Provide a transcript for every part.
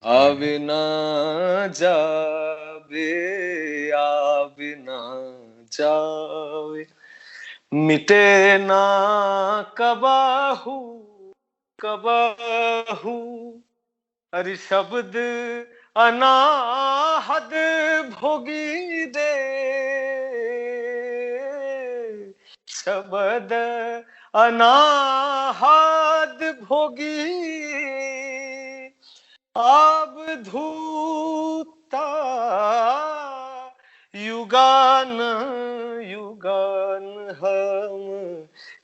आवे ना जावे, आवे ना जावे, मिटे ना कबाहू कबाहू, हरि शब्द अनाहद भोगी दे, शब्द अनाहद भोगी, अब धूता युगान युगान हम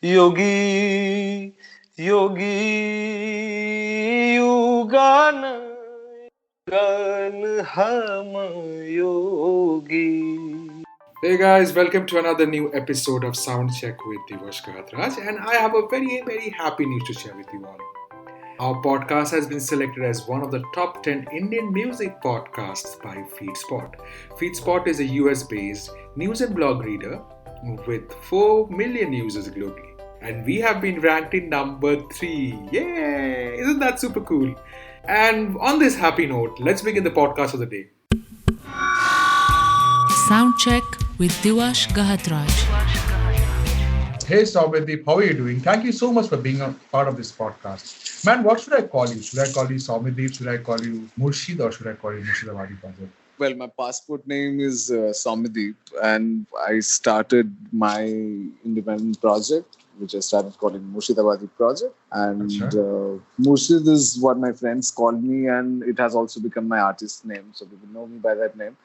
योगी योगी युगान युगान हम योगी. Hey guys, welcome to another new episode of Sound Check with DIWASH GAHATRAJ, and I have a very happy news to share with you all. Our podcast has been selected as one of the top 10 Indian music podcasts by FeedSpot. FeedSpot is a US based news and blog reader with 4 million users globally. And we have been ranked in number 3. Yay! Isn't that super cool? And on this happy note, let's begin the podcast of the day. Sound check with DIWASH GAHATRAJ. Hey Soumyadeep, how are you doing? Thank you so much for being a part of this podcast. Man, what should I call you? Should I call you Soumyadeep? Should I call you Murshid? Or should I call you Murshidabadi Project? Well, my passport name is Soumyadeep, and I started my independent project, which I started calling Murshidabadi Project. And Murshid is what my friends call me, and it has also become my artist name, so people know me by that name.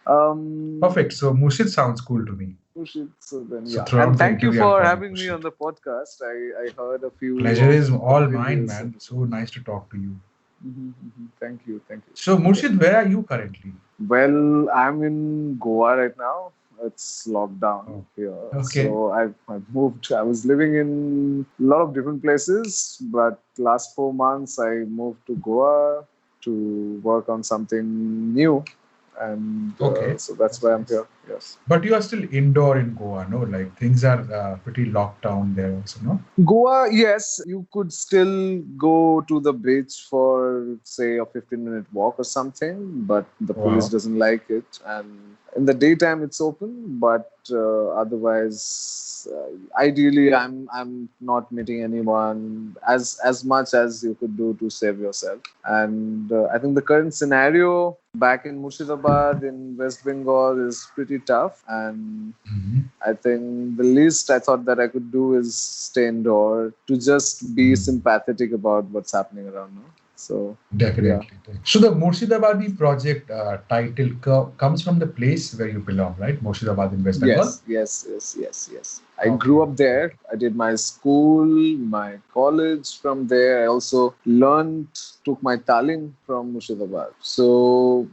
Perfect. So Murshid sounds cool to me. Murshid, so then, So yeah. And thank you interview, for I'm having calling me on the podcast. I heard a few. Pleasure is all videos mine, man. So nice to talk to you. Thank you. So Murshid, where are you currently? Well, I'm in Goa right now. It's lockdown here. Okay. So I've moved. I was living in a lot of different places, but last 4 months I moved to Goa to work on something new. And so that's why I'm here. Yes. But you are still indoor in Goa, no? Like things are pretty locked down there also, no? Goa, yes, you could still go to the beach for, say, a 15-minute walk or something, but the police doesn't like it. And in the daytime, it's open, but otherwise, ideally, I'm not meeting anyone as much as you could do to save yourself. And I think the current scenario back in Murshidabad in West Bengal is pretty tough, and I think the least I thought that I could do is stay indoor to just be sympathetic about what's happening around now. So definitely. Yeah. So the Murshidabadi project title comes from the place where you belong, right? Murshidabad in West Bengal? Yes. I grew up there. I did my school, my college from there. I also took my talim from Murshidabad. So,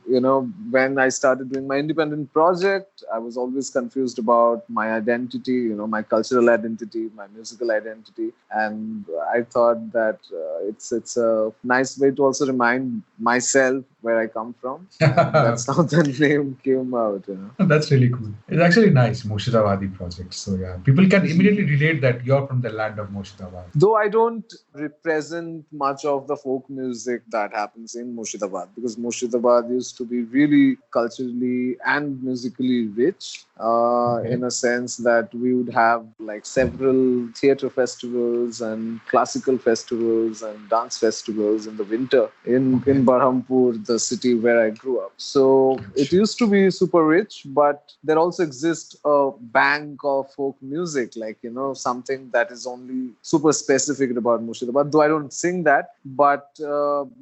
when I started doing my independent project, I was always confused about my identity, my cultural identity, my musical identity. And I thought that it's a nice way to also remind myself where I come from. And that's how the name came out. That's really cool. It's actually nice, Murshidabadi project. So yeah, people can immediately relate that you're from the land of Murshidabad. Though I don't represent much of the folk music that happens in Murshidabad, because Murshidabad used to be really culturally and musically rich. In a sense that we would have like several theatre festivals and classical festivals and dance festivals in the winter in Berhampur, the city where I grew up. So it used to be super rich, but there also exists a bank of folk music, like, something that is only super specific about Murshidabad, though I don't sing that, but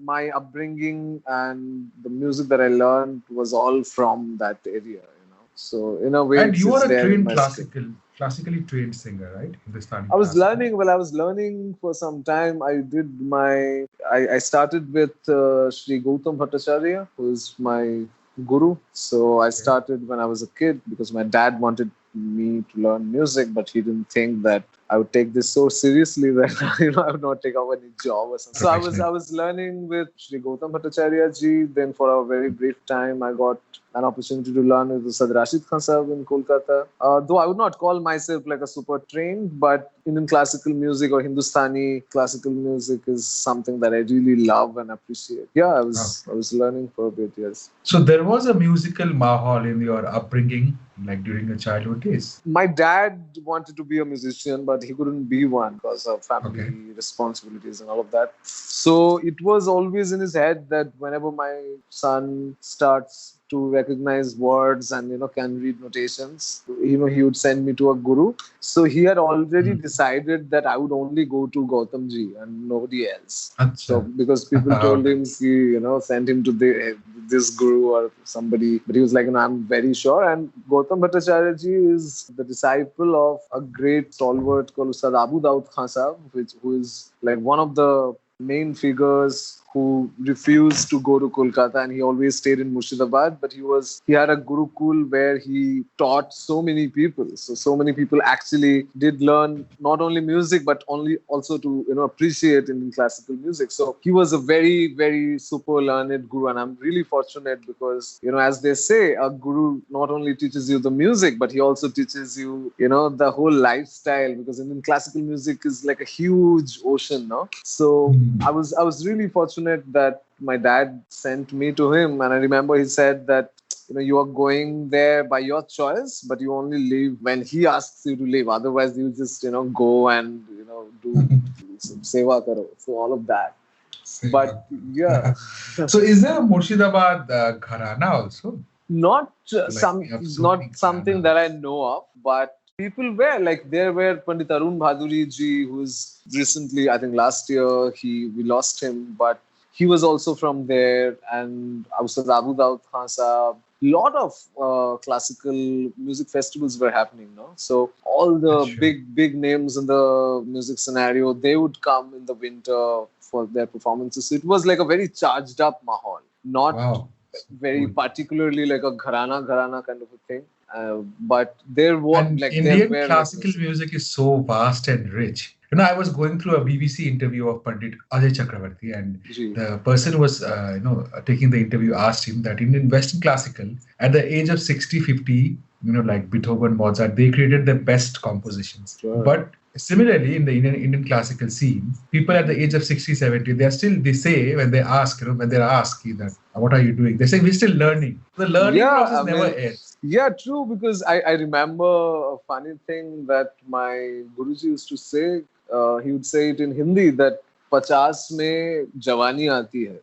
my upbringing and the music that I learned was all from that area. So in a way, and you are a trained classically trained singer, right? I was learning for some time. I started with Sri Gautam Bhattacharya, who is my guru. So I started when I was a kid because my dad wanted me to learn music, but he didn't think that I would take this so seriously that I would not take up any job or something. So I Professional. was learning with Shri Gautam Bhattacharya ji. Then for a very brief time, I got an opportunity to learn with Ustad Rashid Khan Sahib in Kolkata. Though I would not call myself like a super trained, but Indian classical music or Hindustani classical music is something that I really love and appreciate. Yeah, I was learning for a bit. Yes. So there was a musical mahal in your upbringing, like during your childhood days. My dad wanted to be a musician, but he couldn't be one because of family Okay. responsibilities and all of that. So it was always in his head that whenever my son starts to recognize words and can read notations, he would send me to a guru. So he had already decided that I would only go to Gautam ji and nobody else. So Acha. because people told him, send him to this guru or somebody, but he was like, I'm very sure. And Gautam Bhattacharya ji is the disciple of a great stalwart called Ustad Abu Daud Khan Sahib, who is like one of the main figures who refused to go to Kolkata, and he always stayed in Murshidabad. But he had a gurukul where he taught so many people. So many people actually did learn not only music but also to appreciate Indian classical music. So he was a very, very super learned guru, and I'm really fortunate because as they say, a guru not only teaches you the music but he also teaches you the whole lifestyle, because Indian classical music is like a huge ocean, no? So I was really fortunate that my dad sent me to him, and I remember he said that you are going there by your choice, but you only leave when he asks you to leave. Otherwise, you just go and do some seva karo. So all of that. But yeah, So is there a Murshidabad gharana also? not Like we have not Sufi something gharana. that I know of, but people were like there were Pandit Arun Bhaduri ji, who's recently, I think last year we lost him, but he was also from there, and Ustad Abu Daud Khan Sahib. Lot of classical music festivals were happening, no? So all the Sure. big names in the music scenario, they would come in the winter for their performances. So it was like a very charged up mahal, not Wow. very Good. particularly like a gharana kind of a thing. But there were And like Indian like classical music is so vast and rich. I was going through a BBC interview of Pandit Ajay Chakravarti, and Ji. the person who was, taking the interview asked him that in Western classical, at the age of 60, 50, like Beethoven, Mozart, they created the best compositions. Sure. But similarly, in the Indian classical scene, people at the age of 60, 70, they say, when they ask, when they're asked that, what are you doing? They say, we're still learning. The learning process never ends. Yeah, true, because I remember a funny thing that my Guruji used to say. He would say it in Hindi that 50 में जवानी आती है,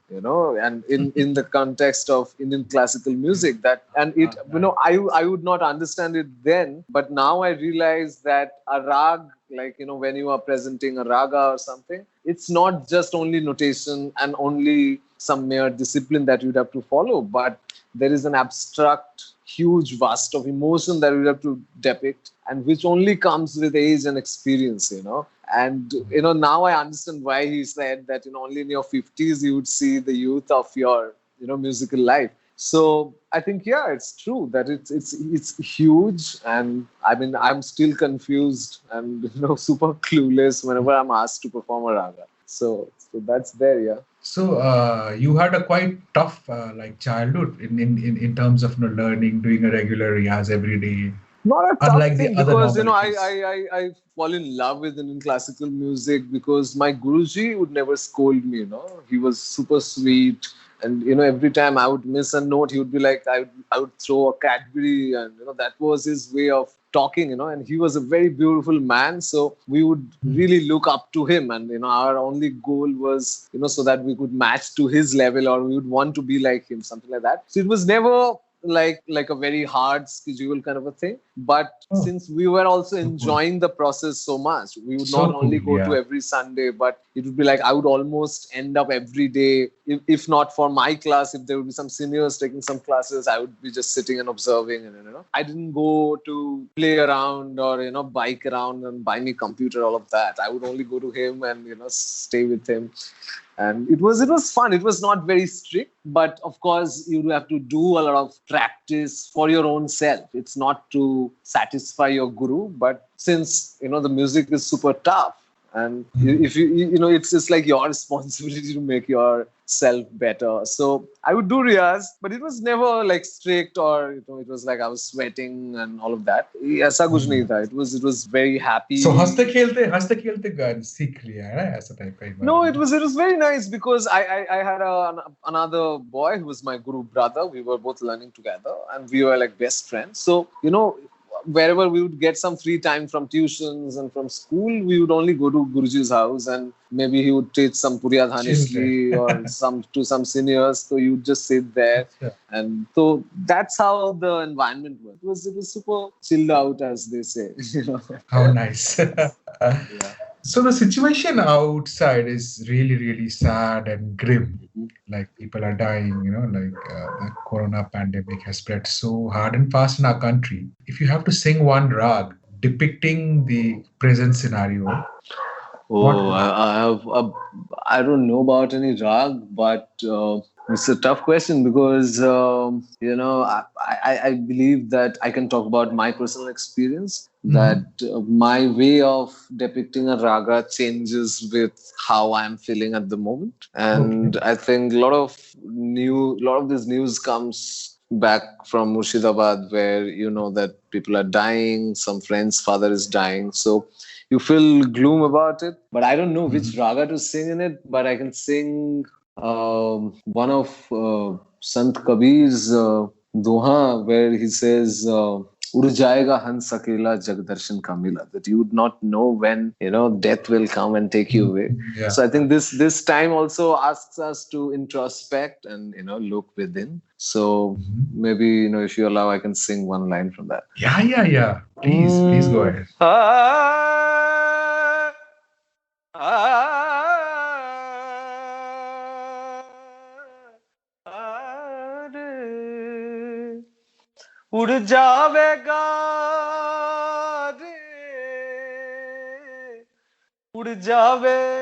and in the context of Indian classical music, that, and it, I would not understand it then, but now I realize that a rag, like, when you are presenting a raga or something, it's not just only notation and only some mere discipline that you'd have to follow, but there is an abstract, huge vast of emotion that we have to depict, and which only comes with age and experience, And, now I understand why he said that, only in your 50s you would see the youth of your, musical life. So I think, yeah, it's true that it's huge. And I mean, I'm still confused and, super clueless whenever I'm asked to perform a raga. So that's there, yeah. So you had a quite tough childhood in terms of learning, doing a regular riyaz every day. Not a tough Unlike the thing, other because normalities. I fall in love with Indian classical music because my Guruji would never scold me. He was super sweet, and every time I would miss a note, he would be like, I would throw a Cadbury, and that was his way of talking. And he was a very beautiful man, so we would really look up to him, and our only goal was so that we could match to his level, or we would want to be like him, something like that. So it was never like a very hard schedule kind of a thing, but since we were also enjoying the process so much, we would not only go to every Sunday, but it would be like I would almost end up every day, if not for my class, if there would be some seniors taking some classes, I would be just sitting and observing, and I didn't go to play around or bike around and buy me computer, all of that. I would only go to him and stay with him. And it was fun. It was not very strict, but of course you have to do a lot of practice for your own self. It's not to satisfy your guru, but since the music is super tough, and if it's just like your responsibility to make yourself better. So I would do riyaz, but it was never like strict, or it was like I was sweating and all of that. ऐसा कुछ नहीं था. It was very happy. So हंसते खेलते गान सीख लिया है ना, ऐसा टाइप का No, it was very nice because I had another boy who was my guru brother. We were both learning together, and we were like best friends. So wherever we would get some free time from tuitions and from school, we would only go to Guruji's house, and maybe he would teach some Puriya Dhanishli or to some seniors. So you would just sit there, and so that's how the environment was. It was super chilled out, as they say. How nice. Yeah. So the situation outside is really, really sad and grim. Like people are dying, the corona pandemic has spread so hard and fast in our country. If you have to sing one rag depicting the present scenario, I don't know about any rag, but it's a tough question because I believe that I can talk about my personal experience. That my way of depicting a raga changes with how I'm feeling at the moment, and I think a lot of this news comes back from Murshidabad, where that people are dying, some friend's father is dying, so you feel gloom about it. But I don't know which raga to sing in it, but I can sing one of Sant Kabir's doha, where he says, उड़ जाएगा हंस अकेला जग दर्शन का मिला, that you would not know when death will come and take you away. So I think this time also asks us to introspect and look within. So maybe if you allow, I can sing one line from that. Yeah. Please go ahead. उड़ जावेगा रे, उड़ जावेगा,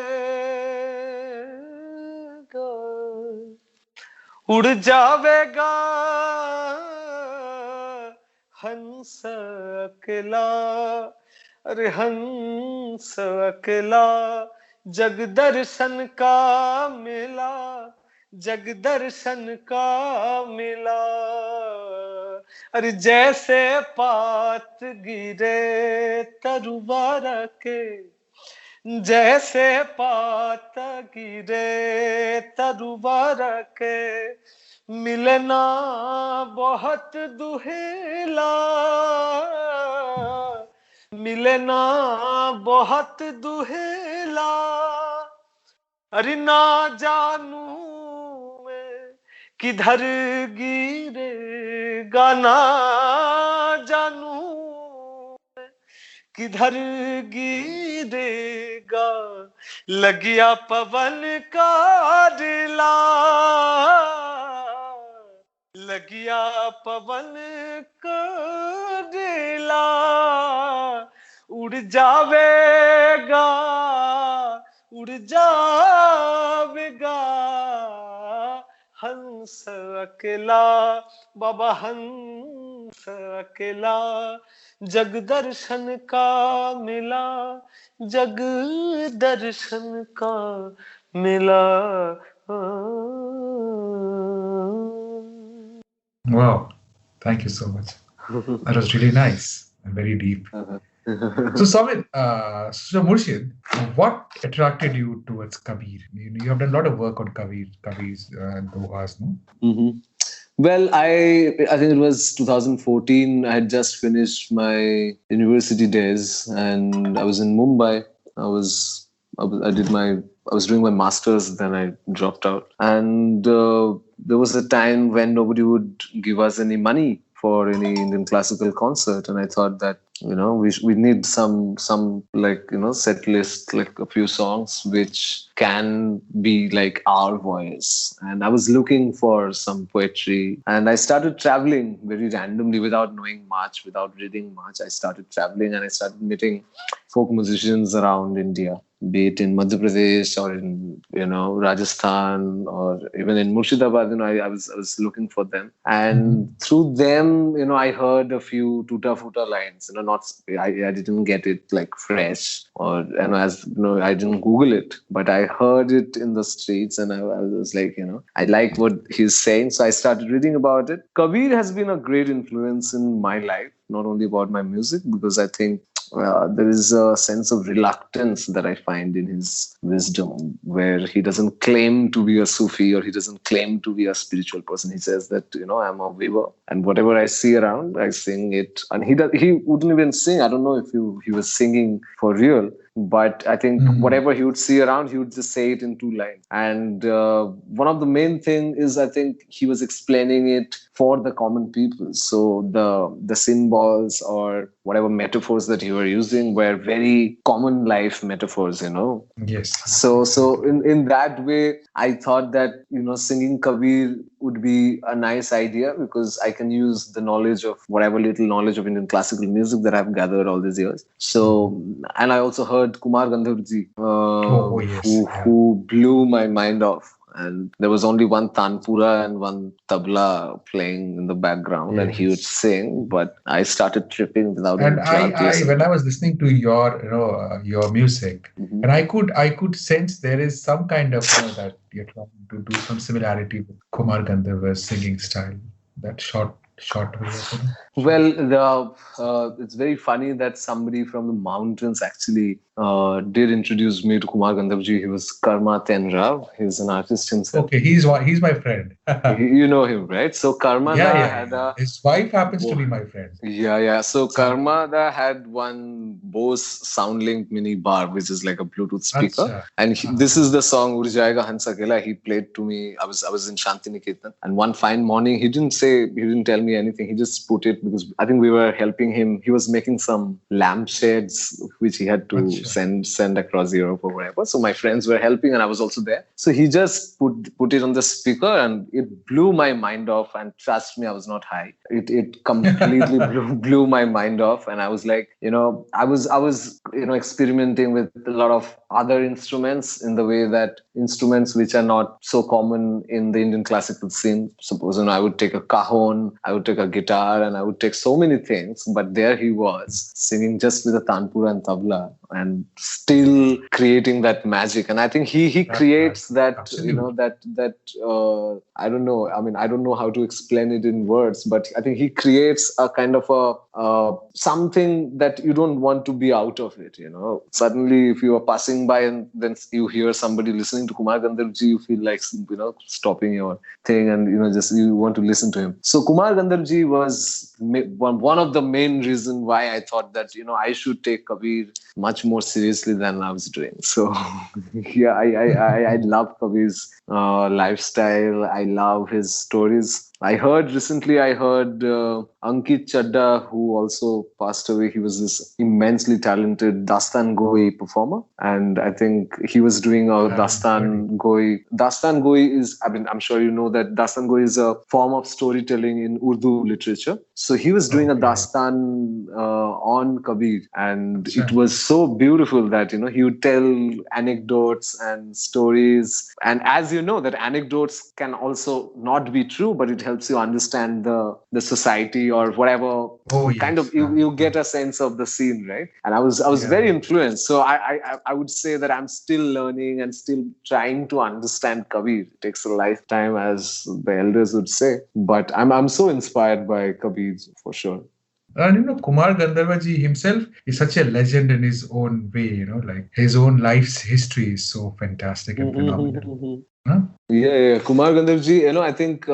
उड़ जावेगा हंस अकेला, अरे हंस अकेला जग दर्शन का मिला, जग दर्शन का मिला, अरे जैसे पात गिरे तरुवार के, जैसे पात गिरे तरुवार के, मिलना बहुत दुहेला, मिलना बहुत दुहेला, अरे ना जानू मैं किधर गिरेगा, ना जानू मैं किधर गिरेगा, लगिया पवन का डिला, लगिया पवन का डिला, उड़ जावेगा, उड़ जावेगा हंस अकेला, बाबा हंस अकेला जग दर्शन का मिला, जग दर्शन का मिला. Wow, thank you so much. That was really nice and very deep. So Samit, so Murshid, what attracted you towards Kabir? You have done a lot of work on Kabir's dohas, no? Well, I think it was 2014. I had just finished my university days, and I was in Mumbai. I was doing my masters, then I dropped out, and there was a time when nobody would give us any money for any Indian classical concert, and I thought that we need some set list, like a few songs which can be like our voice. And I was looking for some poetry, and I started traveling very randomly without knowing much, without reading much. I started traveling and I started meeting folk musicians around India. be it in Madhya Pradesh or in, Rajasthan or even in Murshidabad. I was looking for them, and through them, I heard a few tuta futa lines. Not I didn't get it like fresh, or as I didn't Google it, but I heard it in the streets, and I was like, I like what he's saying, so I started reading about it. Kabir has been a great influence in my life, not only about my music, because I think there is a sense of reluctance that I find in his wisdom, where he doesn't claim to be a Sufi, or he doesn't claim to be a spiritual person. He says that, I'm a weaver, and whatever I see around, I sing it. And he wouldn't even sing. I don't know if he was singing for real, but I think whatever he would see around, he would just say it in 2 lines. And one of the main thing is, I think he was explaining it for the common people. So the symbols or whatever metaphors that you were using were very common life metaphors, Yes. So in that way, I thought that, singing Kabir would be a nice idea, because I can use the knowledge of whatever little knowledge of Indian classical music that I've gathered all these years. So, and I also heard Kumar Gandharvji, who blew my mind off. And there was only one tanpura and one tabla playing in the background, and he would sing. But I started tripping without. And when I was listening to your music, and I could sense there is some kind of that you're trying to do some similarity with Kumar Gandharva's singing style. That short way of it. Well, it's very funny that somebody from the mountains actually did introduce me to Kumar Gandharvji. He was Karma Tenra. He's an artist himself. Okay, he's my friend. You know him, right? So Karma had his wife happens to be my friend. Yeah. So Karma had one Bose SoundLink Mini Bar, which is like a Bluetooth speaker. And this is the song Ur Jayega Hans Akela. He played to me. I was in Shantiniketan, and one fine morning, he didn't tell me anything. He just put it, because I think we were helping him. He was making some lampshades which he had to send across Europe or wherever. So my friends were helping, and I was also there. So he just put it on the speaker, and it blew my mind off. And trust me, I was not high. It completely blew my mind off. And I was like, I was experimenting with a lot of other instruments, in the way that instruments which are not so common in the Indian classical scene. Suppose, I would take a cajon, I would take a guitar, and I would take so many things. But there he was singing just with a tanpura and tabla, and still creating that magic. And I think he creates that, I don't know. I mean, I don't know how to explain it in words, but I think he creates a kind of a something that you don't want to be out of it. Suddenly, if you are passing by and then you hear somebody listening to Kumar Gandharvji, you feel like stopping your thing, and you want to listen to him. So Kumar Gandharvji was one of the main reasons why I thought that I should take Kabir much more seriously than I was doing. So yeah, I love Kabir's lifestyle. I love his stories. I heard Ankit Chadda, who also passed away. He was this immensely talented Dastan Goi performer. And I think he was doing a Dastan Goi. Dastan Goi is, I'm sure you know that Dastan Goi is a form of storytelling in Urdu literature. So he was doing a Dastan on Kabir. And it was so beautiful that, he would tell anecdotes and stories. And as you know, that anecdotes can also not be true, but it helps you understand the society or whatever. Kind of you get a sense of the scene, right? And I was very influenced. So I would say that I'm still learning and still trying to understand Kabir. It takes a lifetime, as the elders would say, but I'm so inspired by Kabir for sure. And Kumar Gandharvaji himself is such a legend in his own way, like his own life's history is so fantastic and phenomenal. Yeah. Kumar Gandharvji, I think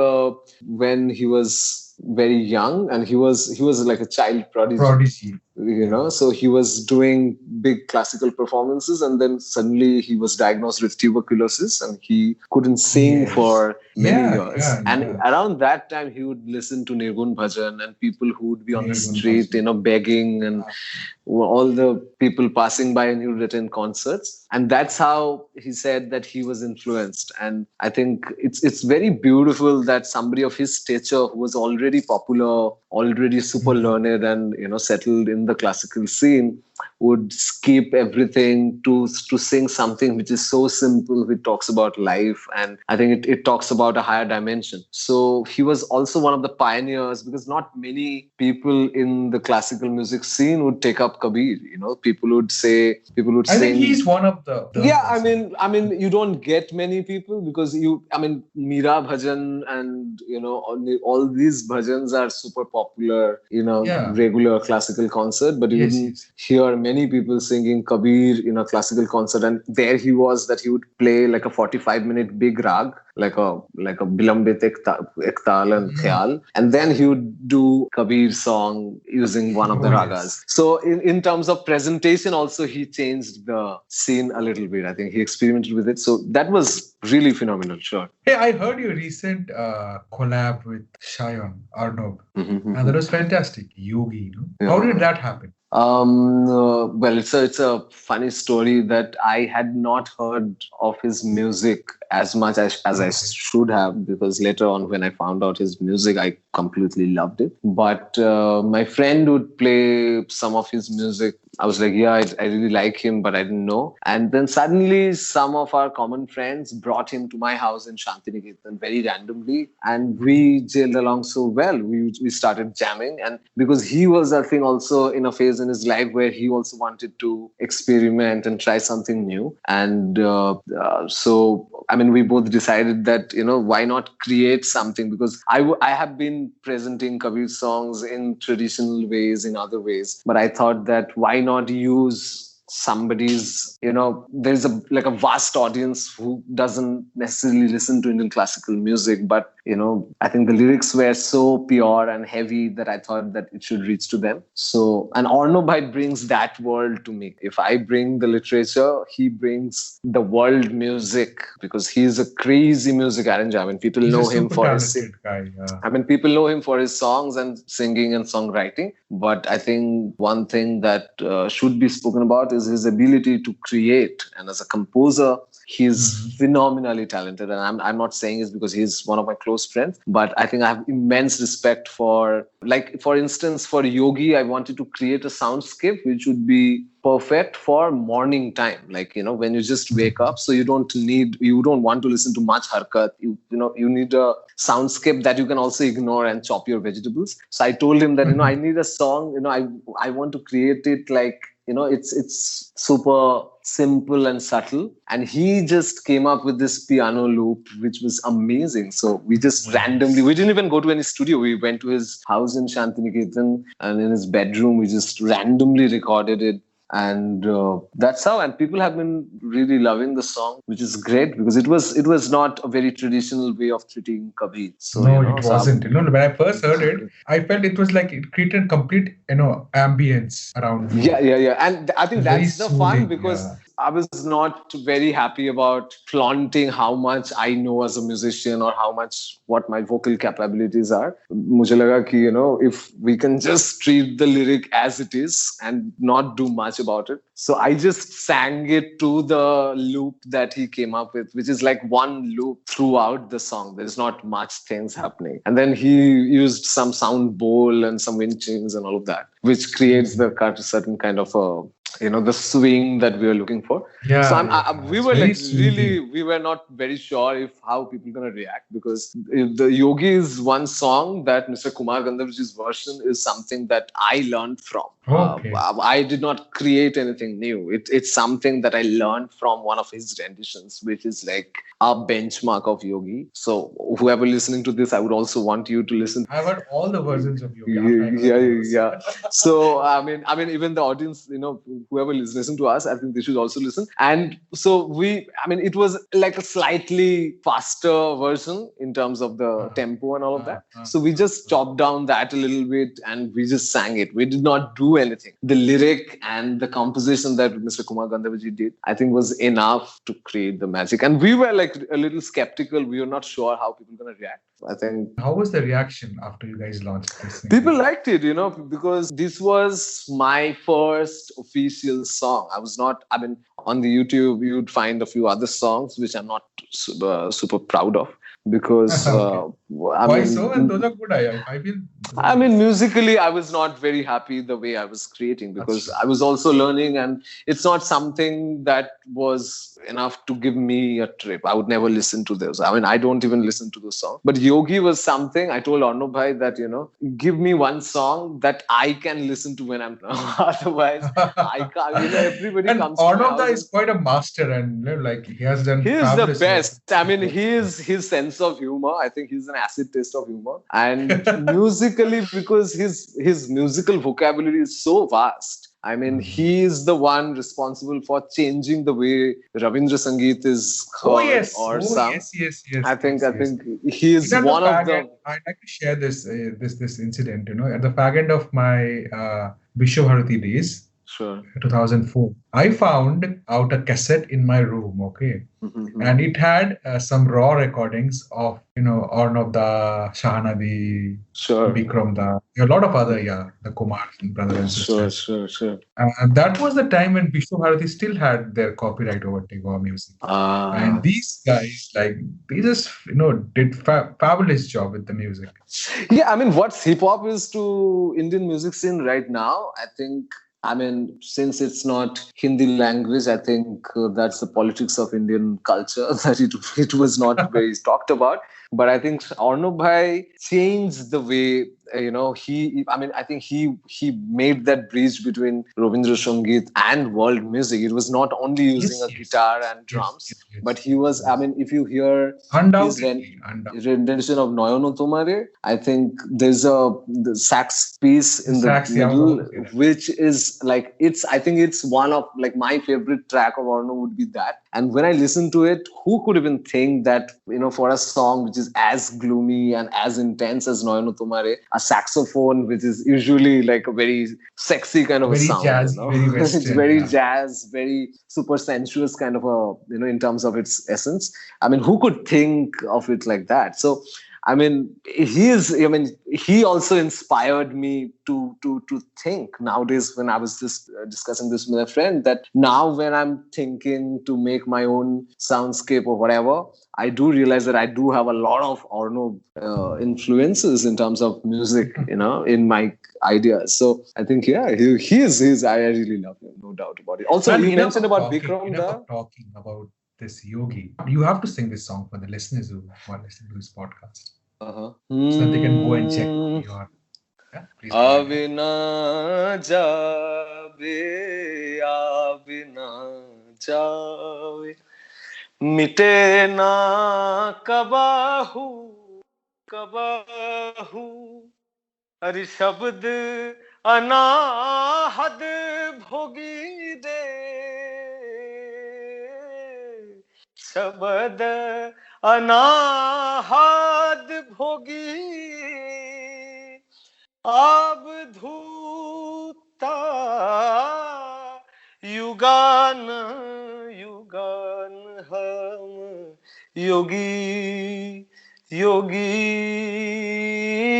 when he was very young, and he was like a child prodigy. So he was doing big classical performances, and then suddenly he was diagnosed with tuberculosis, and he couldn't sing for many years. Around that time, he would listen to Nirgun Bhajan, and people who would be on the street, begging, and all the people passing by, and he would attend concerts. And that's how he said that he was influenced. And I think it's very beautiful that somebody of his stature, who was already popular, already super learned, and settled in the classical scene, would skip everything to sing something which is so simple, which talks about life, and I think it talks about a higher dimension. So he was also one of the pioneers, because not many people in the classical music scene would take up Kabir. People would I think sing. he's one of the Yeah, person. I mean, you don't get many people, because I mean, Meera bhajan and all these bhajans are super popular in a Yeah. regular classical concert, but you Yes, wouldn't yes. hear many people singing Kabir in a classical concert. And there he was, that he would play like a 45-minute big rag, like a bilambit ektal and Mm. khyal, and then he would do Kabir song using one of the Oh, ragas. yes. So in terms of presentation also, he changed the scene a little bit. I think he experimented with it, so that was really phenomenal. Sure. Hey, I heard your recent collab with Shayan Arnab, and that Mhm. was fantastic. Yogi, you know? How Yeah. did that happen? Well, it's a funny story that I had not heard of his music as much as I Okay. should have, because later on when I found out his music, I completely loved it. But my friend would play some of his music. I was like, yeah, I really like him, but I didn't know. And then suddenly, some of our common friends brought him to my house in Shantiniketan very randomly, and we jailed along so well. We started jamming, and because he was, I think, also in a phase in his life where he also wanted to experiment and try something new, and so I mean, we both decided that why not create something, because I have been presenting Kabir songs in traditional ways, in other ways, but I thought that why not use somebody's, there's a vast audience who doesn't necessarily listen to Indian classical music, but I think the lyrics were so pure and heavy that I thought that it should reach to them. So, and Ornobite brings that world to me. If I bring the literature, he brings the world music, because he's a crazy music arranger. I mean, people He's a know him super for his talented guy. I mean, people know him for his songs and singing and songwriting. But I think one thing that should be spoken about is his ability to create. And as a composer, he's Mhm. phenomenally talented. And I'm not saying it's because he's one of my close friends, but I think I have immense respect for, like, for instance, for Yogi, I wanted to create a soundscape which would be perfect for morning time, like when you just wake Mhm. up, so you don't want to listen to much harkat. You need a soundscape that you can also ignore and chop your vegetables. So I told him that I need a song, I want to create it like, it's super simple and subtle, and he just came up with this piano loop which was amazing. So we just randomly, Nice. we didn't even go to any studio, we went to his house in Shantiniketan, and in his bedroom we just randomly recorded it. And that's how, and people have been really loving the song, which is great, because it was not a very traditional way of treating Kabir. So No, it so wasn't. You know, when I first heard it, I felt it was like it created complete, ambience around me. yeah, and I It think was very that's the fun, soothing. because Yeah. I was not very happy about flaunting how much I know as a musician, or how much what my vocal capabilities are. मुझे लगा कि if we can just treat the lyric as it is and not do much about it. So I just sang it to the loop that he came up with, which is like one loop throughout the song. There's not much things happening, and then he used some sound bowl and some wind chimes and all of that, which creates the certain kind of a the swing that we are looking for. So Yeah, yeah. we It's were very like soothing. really, we were not very sure if how people gonna react, because the Yogi is one song that Mr. Kumar Gandharvji's version is something that I learned from. Okay. I did not create anything new. It's something that I learned from one of his renditions, which is like a benchmark of Yogi. So whoever listening to this, I would also want you to listen. I've heard all the versions of yoga after I Yeah, heard yours. yeah. So even the audience, whoever is listening to us, I think they should also listen. And so it was like a slightly faster version in terms of the Uh, tempo and all of uh, that. uh, So we just chopped down that a little bit and we just sang it. We did not do anything. The lyric and the composition that Mr. Kumar Gandharvji did, I think, was enough to create the magic. And we were like a little skeptical. We were not sure how people were going to react. I think how was the reaction after you guys launched this people single? liked it, because this was my first official song. I was not, I mean, on the YouTube, you'd find a few other songs which I'm not super proud of. because I Why so? And mean, those are good. I feel those are I good. mean, musically, I was not very happy the way I was creating That's because true. I was also learning, and it's not something that was enough to give me a trip. I would never listen to this. I mean, I don't even listen to the song. But Yogi was something I told Arnab Bhai that, give me one song that I can listen to when I'm otherwise I can't. Everybody And comes to my Arnavda house is and quite a master, and like he has done he is the fabulous work. best. I mean, his sense of humor. I think he's an acid taste of humor. And musically, because his musical vocabulary is so vast. I mean, Mhm. he is the one responsible for changing the way Ravindra Sangeet is Oh heard yes, or oh sung. yes, yes, yes, I think yes, I yes. think he is Even at the one of fag end, the I'd like to share this incident. At the fag end of my Vishwabharati days, sure. 2004, I found out a cassette in my room. Okay, and it had some raw recordings of Arnav Da, Shahanadi, Sure. Bikram Da, a lot of other, the Kumar brother and Sure, sisters. sure, sure. That was the time when Vishwabharati still had their copyright over Tagore music. And Ah. these guys, like, they just, did fabulous job with the music. Yeah, I mean, what's hip hop is to Indian music scene right now, I think. I mean, since it's not Hindi language, I think that's the politics of Indian culture that it was not very talked about. But I think Arnab Bhai changed the way he. I mean, I think he made that bridge between Ravindra Sangeet and world music. It was not only using Yes, a yes, guitar and yes, drums, yes, yes, but he was. I yes. mean, if you hear his Undoubtedly, undoubtedly. rendition of Noyono Tomare, I think there's the sax piece The in the sax, yeah, I was middle, about to say that. which is like I think it's one of like my favorite track of Arno would be that. And when I listen to it, who could even think that for a song which is as gloomy and as intense as Noyono Tomare, a saxophone which is usually like a very sexy kind of a Very sound, jazzy, very it's Western, very yeah. jazz, very super sensuous kind of a in terms of its essence. I mean, who could think of it like that? So, I mean, he also inspired me to think nowadays when I was just discussing this with a friend that now when I'm thinking to make my own soundscape or whatever, I do realize that I do have a lot of Arno influences in terms of music, in my ideas. So I think, yeah, he is, I really love him, no doubt about it. Also, And you mentioned about Bikram enough da. of talking about this yogi. You have to sing this song for the listeners who are listening to this podcast, Uh-huh. so that they can go and check your. Yeah, please go ahead. आवे ना जावे आवे ना जावे मिटे ना कबाहू कबाहू हरि शब्द अनाहद भोगी दे शब्द अनाहद भोगी अवधूता युगान युगान हम योगी योगी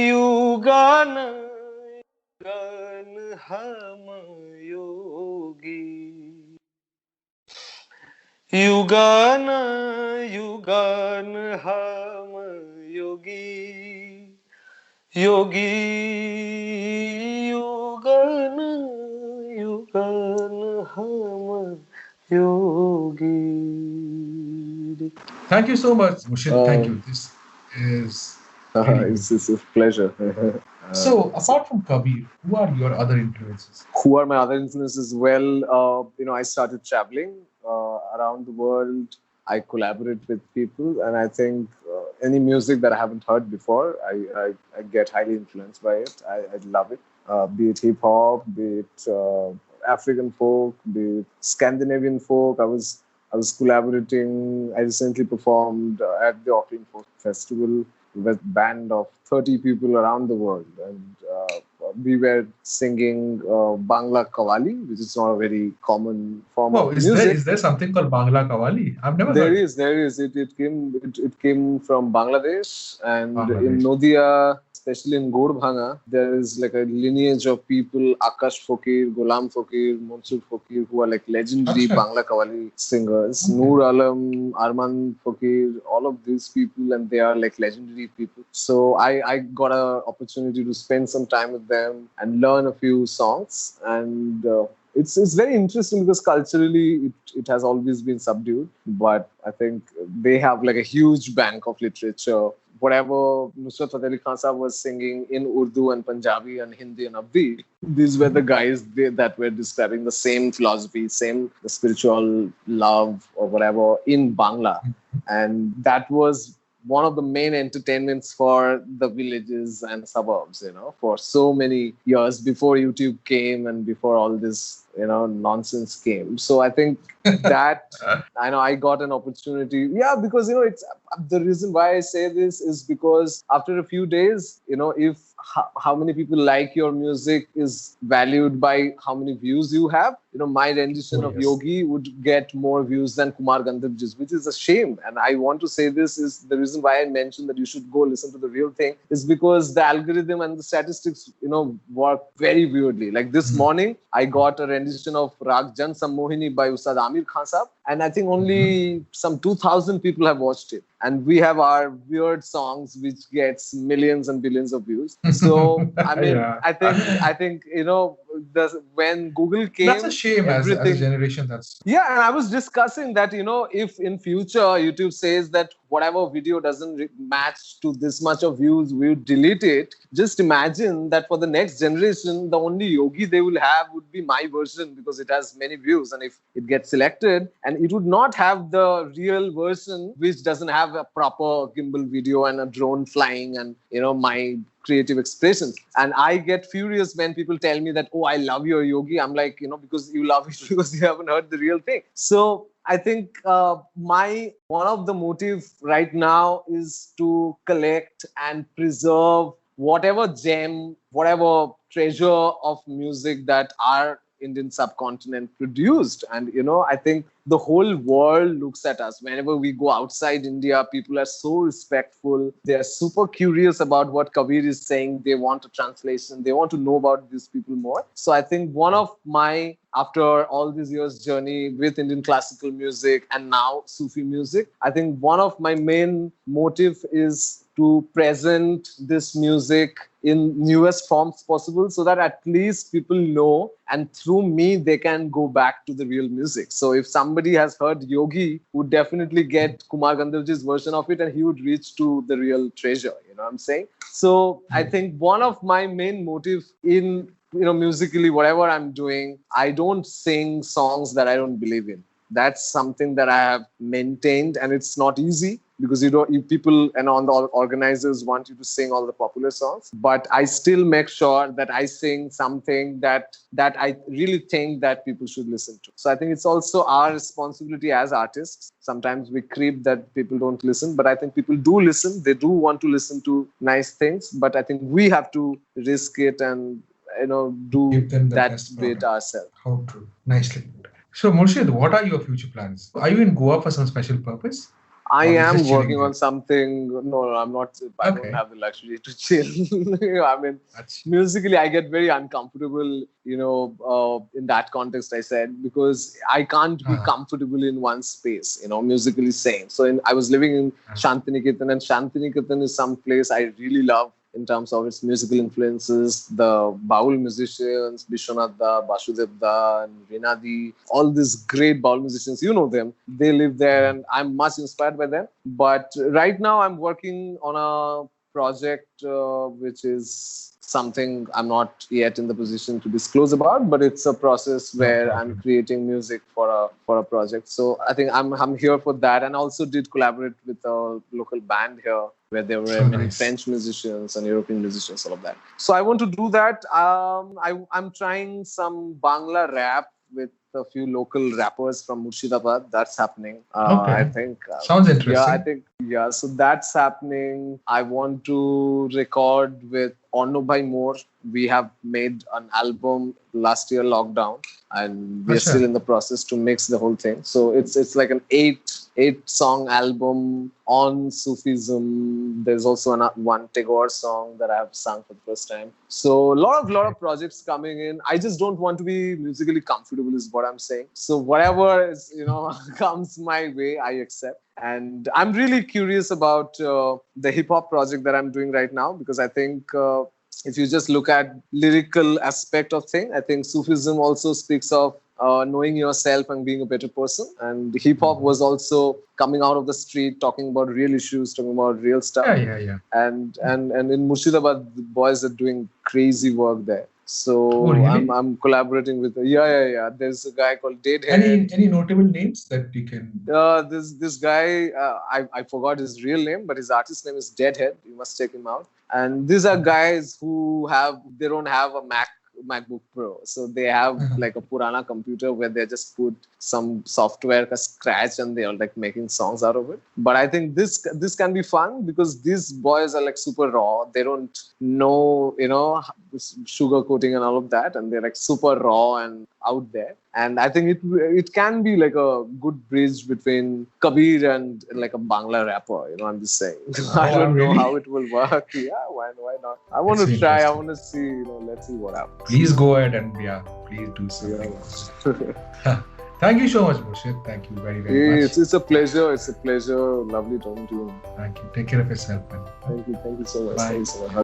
युगान युगान हम योगी युगान युगान हम योगी योगी युगन युगन हम योगी. Thank you so much, Mushid. Thank you. This is really good. It's a pleasure. So, apart from Kabir, who are your other influences? Who are my other influences? Well, I started traveling around the world. I collaborate with people, and I think any music that I haven't heard before, I get highly influenced by it. I love it. Be it hip hop, be it African folk, be it Scandinavian folk. I was collaborating. I recently performed at the Auckland Folk Festival with a band of 30 people around the world, and we were singing Bangla Qawwali, which is not a very common form Oh, of is there music. something called Bangla Qawwali? I've never There heard. is. It came from Bangladesh, and in Bangladesh. Nodia especially in Godbhanga, there is like a lineage of people, Akash Fakir, Ghulam Fakir, Mansur Fakir, who are like legendary Acha. Bangla Qawwali singers. Okay. Noor Alam, Arman Fakir, all of these people, and they are like legendary people. So I got an opportunity to spend some time with them and learn a few songs. And it's very interesting because culturally it has always been subdued, but I think they have like a huge bank of literature. Whatever Nusrat Fateh Ali Khan Sahib was singing in Urdu and Punjabi and Hindi and Abdi, these were the guys that were describing the same philosophy, same the spiritual love or whatever in Bangla. And that was one of the main entertainments for the villages and suburbs, for so many years before YouTube came and before all this, nonsense came. So I think that I got an opportunity. Yeah, because, it's the reason why I say this is because after a few days, if how many people like your music is valued by how many views you have. My rendition of Yogi would get more views than Kumar Gandharvji's, which is a shame. And I want to say this is the reason why I mentioned that you should go listen to the real thing is because the algorithm and the statistics, work very weirdly. Like this morning, I got a rendition of Rag Jan Sammohini by Ustad Amir Khan Sahib. And I think only some 2,000 people have watched it. And we have our weird songs, which gets millions and billions of views. So, I mean, Yeah. I think, when Google came, That's a shame as a generation. That's yeah, and I was discussing that, if in future YouTube says that whatever video doesn't match to this much of views, we would delete it. Just imagine that for the next generation, the only Yogi they will have would be my version because it has many views. And if it gets selected, and it would not have the real version, which doesn't have a proper gimbal video and a drone flying and, my creative expressions. And I get furious when people tell me that, oh, I love your Yogi. I'm like, because you love it because you haven't heard the real thing. So I think one of the motive right now is to collect and preserve whatever gem, whatever treasure of music that our Indian subcontinent produced. And, I think the whole world looks at us. Whenever we go outside India, people are so respectful. They are super curious about what Kabir is saying. They want a translation. They want to know about these people more. So I think one of my, after all these years journey with Indian classical music and now Sufi music, I think one of my main motive is to present this music in newest forms possible so that at least people know, and through me they can go back to the real music. So if somebody has heard Yogi, would definitely get Kumar Gandharvji's version of it and he would reach to the real treasure, what I'm saying? So I think one of my main motive in musically, whatever I'm doing, I don't sing songs that I don't believe in. That's something that I have maintained, and it's not easy because people and on the organizers want you to sing all the popular songs. But I still make sure that I sing something that I really think that people should listen to. So I think it's also our responsibility as artists. Sometimes we creep that people don't listen, but I think people do listen. They do want to listen to nice things, but I think we have to risk it and do that bit ourselves. How true. Nicely put. So, Murshid, what are your future plans? Are you in Goa for some special purpose? I am working on something. No, I'm not. I don't have the luxury to chill. I mean, musically, I get very uncomfortable, in that context, I said, because I can't be comfortable in one space, musically saying. So I was living in Shantiniketan, and Shantiniketan is some place I really love in terms of its musical influences. The Baul musicians, Bishwanath Da, Basudev Da, and Vinadi, all these great Baul musicians, you know them. They live there and I'm much inspired by them. But right now I'm working on a project which is something I'm not yet in the position to disclose about, but it's a process where I'm creating music for a project. So I think I'm here for that, and also did collaborate with a local band here where there were many French musicians and European musicians, all of that. So I want to do that. I'm trying some Bangla rap with a few local rappers from Murshidabad. That's happening. I think. Sounds interesting. Yeah, I think. Yeah, so that's happening. I want to record with Or No by More. We have made an album last year lockdown, and we're still in the process to mix the whole thing. So it's like an eight song album on Sufism. There's also one Tagore song that I have sung for the first time. So a lot of projects coming in. I just don't want to be musically comfortable is what I'm saying. So whatever is, comes my way, I accept. And I'm really curious about the hip hop project that I'm doing right now, because I think if you just look at lyrical aspect of thing, I think Sufism also speaks of knowing yourself and being a better person. And hip hop was also coming out of the street, talking about real issues, talking about real stuff. Yeah. And in Murshidabad, the boys are doing crazy work there. So really? I'm collaborating with There's a guy called Deadhead. Any notable names that you can? This guy, I forgot his real name, but his artist name is Deadhead. You must check him out. And these are guys who don't have a MacBook Pro. So they have like a Purana computer where they just put some software ka scratch and they are like making songs out of it. But I think this can be fun because these boys are like super raw. They don't know, sugar coating and all of that. And they're like super raw and out there. And I think it can be like a good bridge between Kabir and like a Bangla rapper. I'm just saying. I don't know how it will work. Yeah, why not? I want to try. I want to see. Let's see what happens. Please go ahead and please do something. Yeah. Thank you so much, Murshid. Thank you very, very much. It's a pleasure. It's a pleasure. Lovely talking to you. Thank you. Take care of yourself, man. Thank you so much. Bye. Thank you so much.